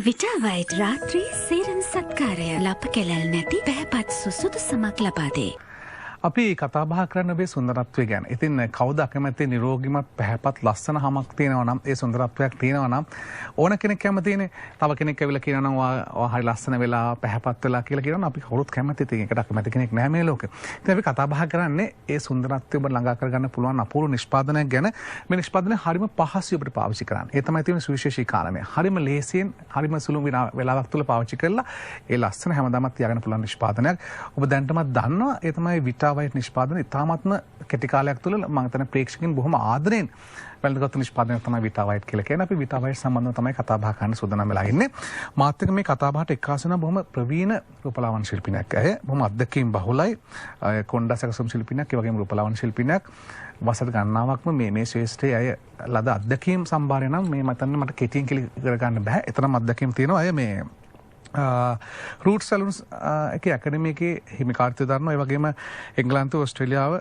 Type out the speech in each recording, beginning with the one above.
විටා white රාත්‍රී සීරන් සත්කාරය ලප කෙලල් නැති පැහැපත් සුසුදු සමක් ලබා දේ. අපි කතා බහ කරන්න ඔබේ සුන්දරත්වය ගැන. ඉතින් කවුද අකමැති නිරෝගිමත් පැහැපත් ලස්සන හමක් තියෙනවා නම් ඒ සුන්දරත්වයක් තියෙනවා නම් ඕන කෙනෙක් කැමතිනේ. තව කෙනෙක් ඇවිල්ලා කියනවා නම් ඔයා හරි ලස්සන වෙලා පැහැපත් වෙලා කියලා කියනවා අපි කවුරුත් කැමති. ඉතින් ඒකට අකමැති කෙනෙක් නැහැ මේ ලෝකේ. ඉතින් අපි කතා බහ කරන්නේ ඒ සුන්දරත්වය ඔබ ළඟා කරගන්න පුළුවන් අපූර්ව නිෂ්පාදනයක් ගැන. මේ නිෂ්පාදනය හරිම පහසුයි ඔබට පාවිච්චි කරන්න. ඒ තමයි තියෙන සුවිශේෂී කාරණය. හරිම ලේසියෙන් හරිම සුළු වෙලාවක් තුල පාවිච්චි කරලා ඒ ලස්සන හැමදාමත් තියාගන්න පුළුවන් නිෂ්පාදනයක්. ඔබ දැනටමත් දන්නවා ඒ තමයි විටා වයිට් නිෂ්පාදන ඉතාමත්ම කෙටි කාලයක් තුළ මම හිතන්නේ ප්‍රේක්ෂකයන් බොහොම ආදරෙන් වැළඳගත් නිෂ්පාදනයක් තමයි විටා වයිට් කියලා කියන්නේ. අපි විටා වයිට් සම්බන්ධව තමයි කතා බහ කරන්න සූදානම් වෙලා ඉන්නේ. මාත් එක්ක මේ කතා බහට එක්කාසු වෙන බොහොම ප්‍රවීණ රූපලාවන්‍ය ශිල්පිනියක්. ඇය බොහොම අත්දැකීම් බහුලයි. කොණ්ඩා සැකසුම් ශිල්පිනියක්, ඒ වගේම රූපලාවන්‍ය ශිල්පිනියක්. වසර ගණනාවක්ම මේ ශ්‍රේෂ්ඨයේ අය ලද අත්දැකීම් සම්භාරය නම් මේ මට කෙටියෙන් කියලා කරගන්න බෑ. එතරම් අත්දැකීම් තියෙනවා. අය මේ රූට් සැලුන්ස් එකේ ඇකඩමි එකේ හිමිකාර්යත්වය දරනවා. ඒ වගේම එංගලන්තය, ඕස්ට්‍රේලියාව,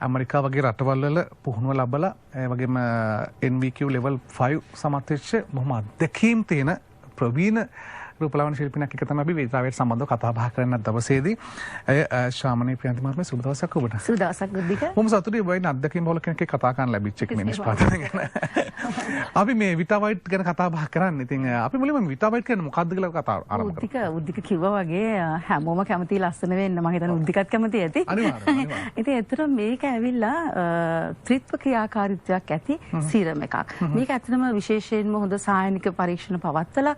ඇමරිකාව වගේ රටවල් වල පුහුණුව ලැබලා ඒ වගේම NVQ level 5 සමත් වෙච්ච බොහොම අත්දැකීම් තියෙන ප්‍රවීණ රූපලාවන්‍ය ශිල්පිනියක් එක තමයි අපි විටා වයිට් සම්බන්ධව කතා බහ කරන්න දවසේදී. ශාමනී ප්‍රියන්ති මහත්මිය සුබ දවසක් ඔබට. සුබ දවසක් බුද්ධික. මොහොම සතුටුයි වයින් අත්දැකීම් බහුල කෙනෙක් කතා කරන්න ලැබිච්ච එක මේ නිෂ්පාදනය ගැන. අපි මේ විටා වයිට් ගැන කතා බහ කරන්න. ඉතින් අපි මුලින්ම විටා වයිට් කියන්නේ මොකක්ද කියලා කතා ආරම්භ කරමු. උද්දික කිව්වා වගේ හැමෝම කැමති ලස්සන වෙන්න. මම හිතන්නේ උද්දිකත් කැමති ඇති. අනිවාර්යයෙන්. ඉතින් ඇත්තටම මේක ඇවිල්ලා ත්‍රිත්ව ක්‍රියාකාරීත්වයක් ඇති සීරම් එකක්. මේක ඇත්තටම විශේෂයෙන්ම හොඳ සායනික පරීක්ෂණ පවත්වලා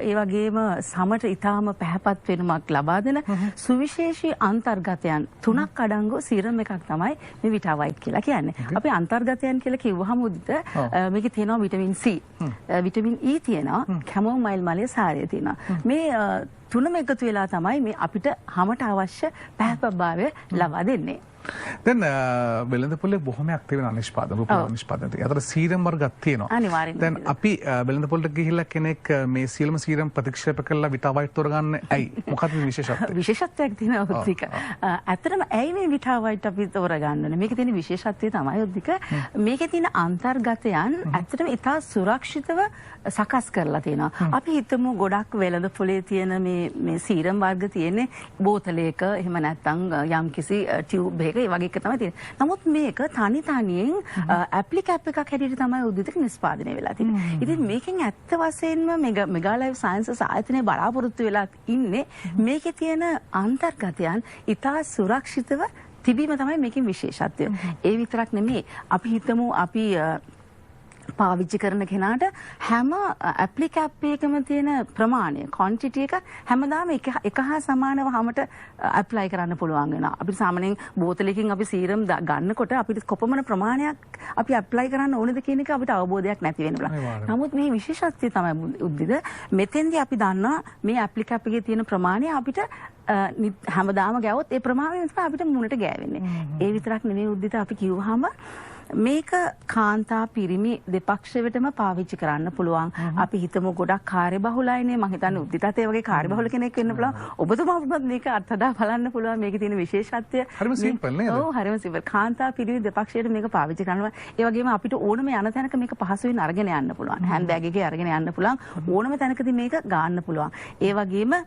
ඒ වගේම සමට ඉතාම පැහැපත් වෙනමක් ලබා දෙන සුවිශේෂී අන්තර්ගතයන් 3ක් අඩංගු සීරම් එකක් තමයි මේ විටා වයිට් කියලා කියන්නේ. අපි අන්තර්ගතයන් කියලා කිව්වහම උදිත මේකේ තියෙනවා විටමින් C, විටමින් E තියෙනවා, කැමෝමයිල් මලයේ සාරය තියෙනවා. මේ තුනම එකතු වෙලා තමයි මේ අපිට හැමට අවශ්‍ය පැහැපත්භාවය ලබා දෙන්නේ. දැන් වෙළඳපොලේ බොහොමයක් තියෙන නිෂ්පාදන රූපලාවන්‍ය නිෂ්පාදන තියෙනවා. අතට සීරම් වර්ගයක් තියෙනවා. අනිවාර්යෙන්ම. දැන් අපි වෙළඳපොලට ගිහිල්ලා කෙනෙක් මේ සියලුම සීරම් ප්‍රතික්ෂේප කරලා විටා වයිට් තෝරගන්නේ ඇයි? මොකක්ද විශේෂත්වය? විශේෂත්වයක් තියෙනවා උද්දික. ඇත්තටම ඇයි මේ විටා වයිට් අපි තෝරගන්නේ? මේකේ තියෙන විශේෂත්වය තමයි උද්දික. මේකේ තියෙන අන්තර්ගතයන් ඇත්තටම ඉතා සුරක්ෂිතව සකස් කරලා තියෙනවා. අපි හිතමු ගොඩක් වෙළඳපොලේ තියෙන මේ සීරම් වර්ග තියෙන්නේ බෝතලයක එහෙම නැත්නම් යම්කිසි ටියුබ් එකක ඒ වගේ එක තමයි තියෙන්නේ. නමුත් මේක තනියෙන් ඇප්ලිකැප් එකක් හැටියට තමයි උද්දිතක නිෂ්පාදනය වෙලා තියෙන්නේ. ඉතින් මේකෙන් ඇත්ත වශයෙන්ම මෙගා ලයිෆ් සයන්සස් ආයතනයේ බලාපොරොත්තු වෙලා ඉන්නේ මේකේ තියෙන අන්තර්ගතයන් ඉතා සුරක්ෂිතව තිබීම තමයි මේකේ විශේෂත්වය. ඒ විතරක් නෙමෙයි අපි හිතමු අපි පාවිච්චි කරන කෙනාට හැම ඇප්ලිකැප් එකකම තියෙන ප්‍රමාණය ක්වොන්ටිටි එක හැමදාම එක හා සමානව හැමට ඇප්ලයි කරන්න පුළුවන් වෙනවා. අපිට සාමාන්‍යයෙන් බෝතලයකින් අපි සීරම් ගන්නකොට අපිට කොපමණ ප්‍රමාණයක් අපි ඇප්ලයි කරන්න ඕනද කියන එක අපිට අවබෝධයක් නැති වෙන්න පුළුවන්. නමුත් මේ විශේෂත්වය තමයි උද්දිද මෙතෙන්දී අපි දන්නවා මේ ඇප්ලිකැප් එකේ තියෙන ප්‍රමාණය අපිට හැමදාම ගෑවොත් ඒ ප්‍රමාණය තමයි අපිට මුණට ගෑවෙන්නේ. ඒ විතරක් නෙමෙයි උද්දිත අපි කිව්වහම මේක කාන්තා පිරිමි දෙපක්ෂයටම පාවිච්චි කරන්න පුළුවන්. අපි හිතමු ගොඩක් කාර්යබහුලයිනේ. මම හිතන්නේ උද්දිතත් ඒ වගේ කාර්යබහුල කෙනෙක් වෙන්න පුළුවන්. ඔබතුමාට මේක අත්හදා බලන්න පුළුවන්. මේකේ තියෙන විශේෂත්වය හරිම සිම්පල් නේද? ඔව් හරිම සිම්පල්. කාන්තා පිරිමි දෙපක්ෂයට මේක පාවිච්චි කරනවා. ඒ වගේම අපිට ඕනම යන තැනක මේක පහසුවෙන් අරගෙන යන්න පුළුවන්. හෑන්ඩ් බෑග් එකේ අරගෙන යන්න පුළුවන්. ඕනම තැනකදී මේක ගන්න පුළුවන්. ඒ වගේම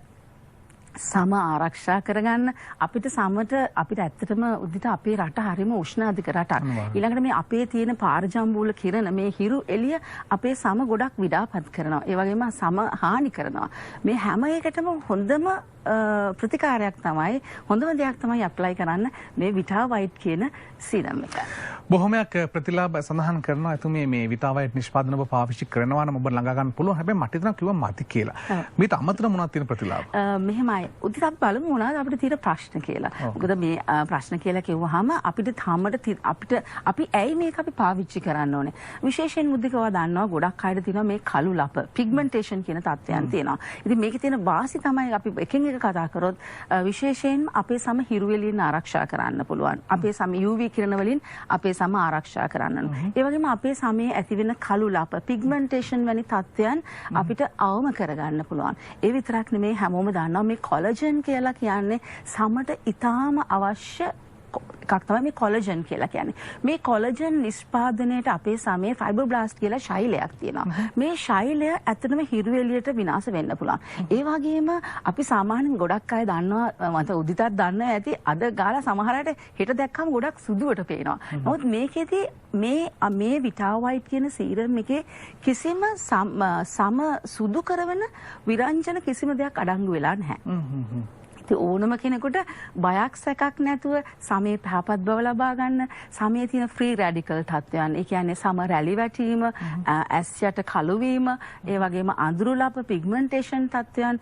සම ආරක්ෂා කරගන්න අපිට සමට අපිට ඇත්තටම උද්දිත අපේ රට හරිම උෂ්ණ අධික රටක්. ඊළඟට මේ අපේ තියෙන පාරජම්බූල කිරණ මේ හිරු එළිය අපේ සම ගොඩක් විඩාපත් කරනවා. ඒ වගේම සම හානි කරනවා. මේ හැම එකටම හොඳම ප්‍රතිකාරයක් තමයි හොඳම දෙයක් තමයි ඇප්ලයි කරන්න මේ විටා වයිට් කියන සීරම් එක. බොහොමයක් ප්‍රතිලාභ සඳහන් කරනවා. එතුමිය මේ විටා වයිට් නිෂ්පාදන ඔබ පාවිච්චි කරනවා නම් ඔබ ළඟා ගන්න පුළුවන්. හැබැයි මට හිතෙනවා කිව්වා මදි කියලා. මේට අමතර මොනවද තියෙන ප්‍රතිලාභ? මෙහෙමයි. උදිත අපි බලමු මොනවාද අපිට තියෙන ප්‍රශ්න කියලා. මොකද මේ ප්‍රශ්න කියලා කිව්වහම අපි ඇයි මේක අපි පාවිච්චි කරන්න ඕනේ? විශේෂයෙන් මුද්දිකව දන්නවා ගොඩක් අයට තියෙනවා මේ කළු ලප පිග්මන්ටේෂන් කියන තත්ත්වයන් තියෙනවා. ඉතින් මේකේ තියෙන වාසි තමයි අපි එකෙන් එක කතා කරොත් විශේෂයෙන් අපේ සම හිරු එළියෙන් ආරක්ෂා කරන්න පුළුවන්. අපේ සම UV කිරණ වලින් අපේ සම ආරක්ෂා කරන්න. ඒ වගේම අපේ සමේ ඇතිවෙන කළු ලප පිග්මන්ටේෂන් වැනි තත්ත්වයන් අපිට අවම කරගන්න පුළුවන්. ඒ විතරක් නෙමෙයි හැමෝම දන්නවා මේ කොලජන් කියලා කියන්නේ සමට ඉතාම අවශ්‍ය එකක් තමයි මේ කොලජන් කියලා කියන්නේ. මේ කොලජන් නිෂ්පාදනයේට අපේ සමයේ ෆයිබර්බ්ලාස්ට් කියලා ශෛලයක් තියෙනවා. මේ ශෛලය ඇත්තටම හිරු එළියට විනාශ වෙන්න පුළුවන්. ඒ වගේම අපි සාමාන්‍යයෙන් ගොඩක් අය දන්නවා මත උදිතත් දන්නවා ඇති අද ගාලා සමහර අයට හෙට දැක්කම ගොඩක් සුදුවට පේනවා. නමුත් මේකෙදි මේ විටාවයිට් කියන සීරම් එකේ කිසිම සම සුදු කරන විරංජන කිසිම දෙයක් අඩංගු වෙලා නැහැ. ඕනම කෙනෙකුට බයක් සැකක් නැතුව සමේ පැහැපත් බව ලබා ගන්න සමේ තියෙන ෆ්‍රී රැඩිකල් තත්ත්වයන් ඒ කියන්නේ සම රැලි වැටීම ඇස් යට කළු වීම ඒ වගේම අඳුරු ලප පිග්මන්ටේෂන් තත්ත්වයන්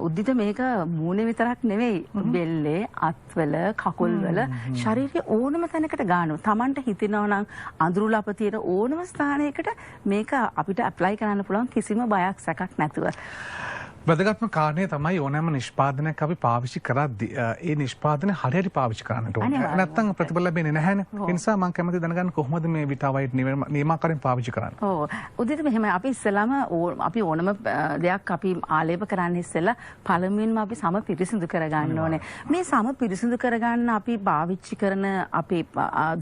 උද්දිත මේක මූණේ විතරක් නෙවෙයි බෙල්ලේ අත්වල කකුල්වල ශරීරයේ ඕනම තැනකට ගන්නවා. Tamanට හිතෙනවා නම් අඳුරු ලප තියෙන ඕනම ස්ථානයකට මේක අපිට ඇප්ලයි කරන්න පුළුවන් කිසිම බයක් සැකක් නැතුව. වැදගත්ම කාරණය තමයි ඕනෑම නිෂ්පාදනයක් අපි පාවිච්චි කරද්දී ඒ නිෂ්පාදනය හරියට පාවිච්චි කරන්නට ඕනේ. නැත්නම් ප්‍රතිඵල ලැබෙන්නේ නැහැනේ. ඒ නිසා මම කැමති දැනගන්න කොහොමද මේ විටාවයිට් නියමාකාරයෙන් පාවිච්චි කරන්නේ? ඔව්. උදිත මෙහෙම අපි ඉස්සෙල්ලාම අපි ඕනම දෙයක් අපි ආලේප කරන්න ඉස්සෙල්ලා පළමුවෙන්ම අපි සම පිරිසිදු කරගන්න ඕනේ. මේ සම පිරිසිදු කරගන්න අපි පාවිච්චි කරන අපේ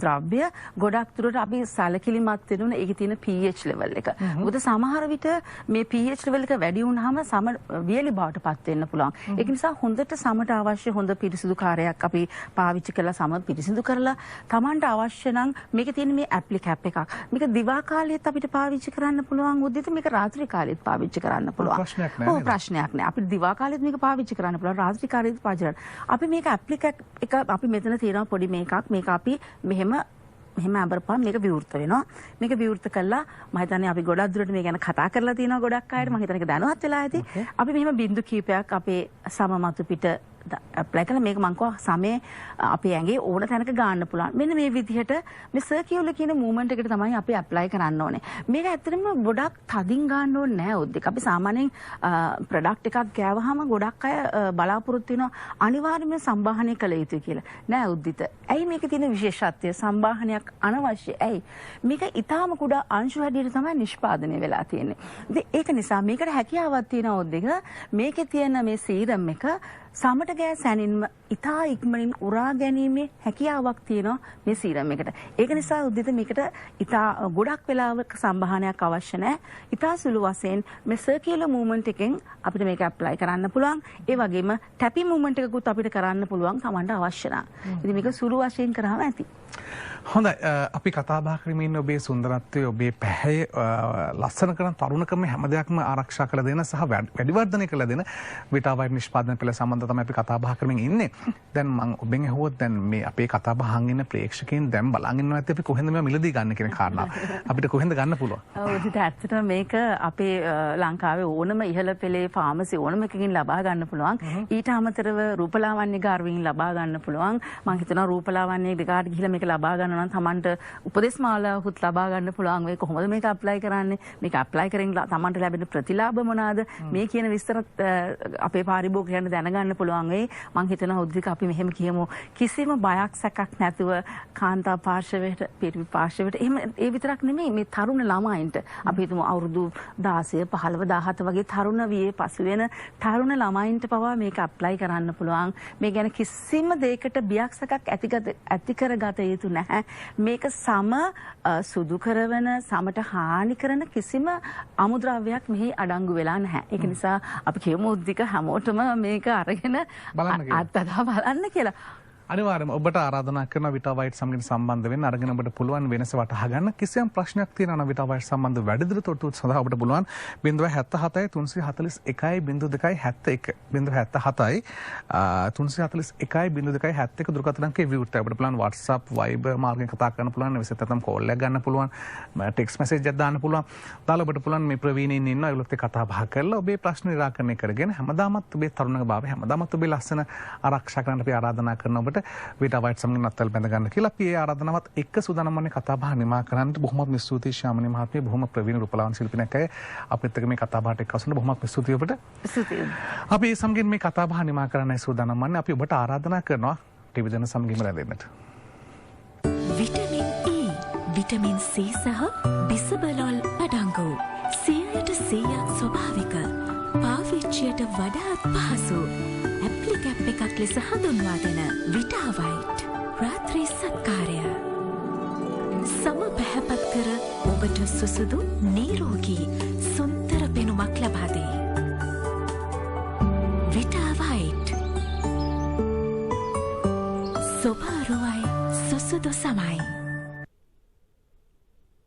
ද්‍රව්‍ය ගොඩක් දුරට අපි සැලකිලිමත් වෙනුන ඒකේ තියෙන pH level එක. මොකද සමහර විට මේ pH level එක වැඩි වුණාම සම වියලි බවට පත් වෙන්න පුළුවන්. ඒක නිසා හොඳට සමට අවශ්‍ය හොඳ පිරිසිදු කාර්යයක් අපි පාවිච්චි කරලා සම පිරිසිදු කරලා Tamanට අවශ්‍ය නම් මේකේ තියෙන මේ ඇප්ලිකැප් එකක්. මේක දිවා කාලෙත් අපිට පාවිච්චි කරන්න පුළුවන්. උද්දිත මේක රාත්‍රී කාලෙත් පාවිච්චි කරන්න පුළුවන්. ප්‍රශ්නයක් නෑ. ඔව් ප්‍රශ්නයක් නෑ. අපිට දිවා කාලෙත් මේක පාවිච්චි කරන්න පුළුවන්. රාත්‍රී කාලෙත් පාවිච්චි කරන්න. අපි මේක ඇප්ලිකැප් එක අපි මෙතන තියෙනවා පොඩි මේකක්. මේක අපි මෙහෙම අඹරපුවම මේක විවෘත වෙනවා. මේක විවෘත කළා මම හිතන්නේ අපි ගොඩක් දුරට මේ ගැන කතා කරලා තියෙනවා ගොඩක් අයට. මම හිතන්නේ ඒක දැනුවත් වෙලා ඇති. අපි මෙහෙම බින්දු කීපයක් අපේ සම මතු පිට ඇප්ලයි කළා මේක මං කව සමේ අපේ ඇඟේ ඕන තැනක ගන්න පුළුවන්. මෙන්න මේ විදිහට මේ සර්කියුලර් කියන මූවමන්ට් එකට තමයි අපි ඇප්ලයි කරන්න ඕනේ. මේක ඇත්තටම ගොඩක් තදින් ගන්න ඕනේ නෑ ඔද්දෙක. අපි සාමාන්‍යයෙන් ප්‍රොඩක්ට් එකක් ගෑවහම ගොඩක් අය බලාපොරොත්තු වෙනවා අනිවාර්යයෙන්ම සම්බාහනය කළ යුතුයි කියලා. නෑ උද්දිත. ඇයි මේකේ තියෙන විශේෂත්වය? සම්බාහනයක් අනවශ්‍යයි. ඇයි? මේක ඊටාම කුඩා අංශු හැටියට තමයි නිෂ්පාදනය වෙලා තියෙන්නේ. ඉතින් ඒක නිසා මේකට හැකියාවක් තියෙන ඔද්දෙක මේකේ තියෙන මේ සීරම් එක සමට ගෑ සැනින්ම ඉතා ඉක්මනින් උරා ගැනීමේ හැකියාවක් තියෙනවා මේ සීරම් එකට. ඒක නිසා උද්දිත මේකට ඉතා ගොඩක් වෙලාවක සම්බාහනයක් අවශ්‍ය නැහැ. ඉතා සුළු වශයෙන් මේ සර්කියුලර් මූවමන්ට් එකෙන් අපිට මේක ඇප්ලයි කරන්න පුළුවන්. ඒ වගේම ටැපින් මූවමන්ට් එකකුත් අපිට කරන්න පුළුවන් Tamanට අවශ්‍ය නම්. ඉතින් මේක සුළු වශයෙන් කරාම ඇති. හොඳයි අපි කතා බහ කරමින් ඉන්න ඔබේ සුන්දරත්වය ඔබේ පැහැය ලස්සන කරන තරුණකම හැම දෙයක්ම ආරක්ෂා කරලා දෙන සහ වැඩි වර්ධනය කරලා දෙන විටාවයිට් නිෂ්පාදන පෙළ සම්බන්ධව තමයි අපි කතා බහ කරමින් ඉන්නේ. දැන් මම ඔබෙන් අහුවොත් දැන් මේ අපේ කතා බහ අහන් ඉන්න ප්‍රේක්ෂකයන් දැන් බලන් ඉන්නවා ඇත්තේ අපි කොහෙන්ද මේවා මිලදී ගන්න කියන කාරණා. අපිට කොහෙන්ද ගන්න පුළුවන්? ඔව් ඉතින් ඇත්තටම මේක අපේ ලංකාවේ ඕනම ඉහළ පෙළේ ෆාමසි ඕනම එකකින් ලබා ගන්න පුළුවන්. ඊට අමතරව රූපලාවන්‍ය ගාර්වින් ලබා ගන්න පුළුවන්. මම හිතනවා රූපලාවන්‍ය දෙකාට ගිහිල්ලා මේක ලබා ගන්න නම් Tamanට උපදෙස් මාලාවකුත් ලබා ගන්න පුළුවන්. මේ කොහොමද මේක ඇප්ලයි කරන්නේ? මේක ඇප්ලයි කරගෙන Tamanට ලැබෙන ප්‍රතිලාභ මොනවාද? මේ කියන විස්තරත් අපේ පාරිභෝගිකයන්ට දැනගන්න පුළුවන් වෙයි. මම හිතනවා උද්දික අපි මෙහෙම කියමු කිසිම බයක් සැකක් නැතුව කාන්තා පාර්ශවයට පිරිමි පාර්ශවයට එහෙම ඒ විතරක් නෙමෙයි මේ තරුණ ළමයින්ට අපි හිතමු අවුරුදු 16 15 17 වගේ තරුණ වියේ පසු වෙන තරුණ ළමයින්ට පවා මේක ඇප්ලයි කරන්න පුළුවන්. මේ ගැන කිසිම දෙයකට බියක් සැකක් ඇති කරගත යුතු නැහැ. මේක සම සුදු කරන සමට හානි කරන කිසිම අමුද්‍රව්‍යයක් මෙහි අඩංගු වෙලා නැහැ. ඒක නිසා අපි කියමු උද්දික හැමෝටම මේක අරගෙන අත්දැක බලන්න කියලා. අනිවාර්යයෙන්ම ඔබට ආරාධනා කරන විටාවයිට් සමගින් සම්බන්ධ වෙන්න අරගෙන ඔබට පුළුවන් වෙනස වටහා ගන්න. කිසියම් ප්‍රශ්නයක් තියෙනවා නම් විටාවයිට් සම්බන්ධ වැඩිදුර තොරතුරු සඳහා ඔබට පුළුවන් 077 341 02 71 077 341 02 71 දුරකථන අංකේ විවෘතයි. ඔබට පුළුවන් WhatsApp Viber මාර්ගයෙන් කතා කරන්න පුළුවන්. විශේෂ නැත්නම් කෝල් එකක් ගන්න පුළුවන්. ටෙක්ස්ට් මැසේජ් එකක් දාන්න පුළුවන්. දාලා ඔබට පුළුවන් මේ ප්‍රවීණයින් ඉන්නවා ඒගොල්ලොත් එක්ක කතා බහ කරලා ඔබේ ප්‍රශ්න නිරාකරණය කරගෙන හැමදාමත් ඔබේ තරුණ භාවය හැමදාමත් ඔබේ ලස්සන ආරක්ෂා කරන්න අපි ආරාධනා කරන ඔබට විටාවයිට් සමගින් අත්වල බැඳ ගන්න කියලා අපි ඒ ආරාධනාවත් එක්ක සූදානම් වන්නේ කතා බහ නිමා කරන්නට. බොහොමත් ස්තුතියි ශාමනී මහත්මිය. බොහොම ප්‍රවීණ රූපලාවන්‍ය ශිල්පිනියක් අය අපිත් එක්ක මේ කතා බහට එක්වසන්න බොහොමත් ස්තුතියි ඔබට. ස්තුතියි. අපි ඒ සමගින් මේ කතා බහ නිමා කරන්නයි සූදානම් වන්නේ. අපි ඔබට ආරාධනා කරනවා ටෙලිවිෂන් සමගින්ම රැඳෙන්නට. විටමින් E, විටමින් C සහ බිසබලොල් අඩංගු 100% ස්වභාවික පාවිච්චියට වඩාත් පහසු ඇප්ලිකැප් එකක් ලෙස හඳුන්වා දෙන විටාවයිට් රාත්‍රී සත්කාරය සම පැහැපත් කර ඔබට සුසුදු නිරෝගී සුන්දර පෙනුමක් ලබා දෙයි. විටාවයිට් සොබාරුවයි සුසුදු සමයි.